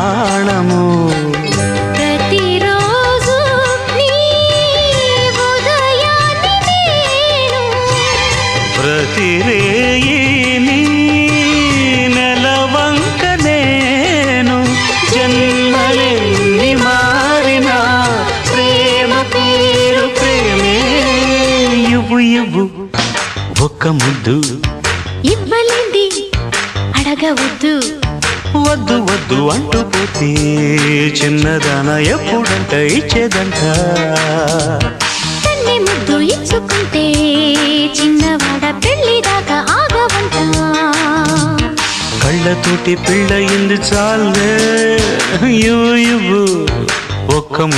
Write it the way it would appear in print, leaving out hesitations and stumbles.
ప్రాణము ప్రతిరోజు నీ ఉదయాన్ని నేను ప్రతి రేయి నీ నెలవంక నేను జన్మలెన్ని మారినా ప్రేమ పేరు ప్రేమే ఇవ్వు ఇవ్వు ఒక్క ముద్దు ఇవ్వలేంది అడగవద్దు వద్దు వద్దు అంటూ పోతే చిన్నదాన ఎప్పుడంట ఇచ్చేదంట తన్ని ముద్దు ఇచ్చుకుంటే చిన్నవాడ పెళ్లి దాకా ఆగవంట కళ్ళతోటి పెళ్ళయింది చాలే ఇవ్వు ఒక్క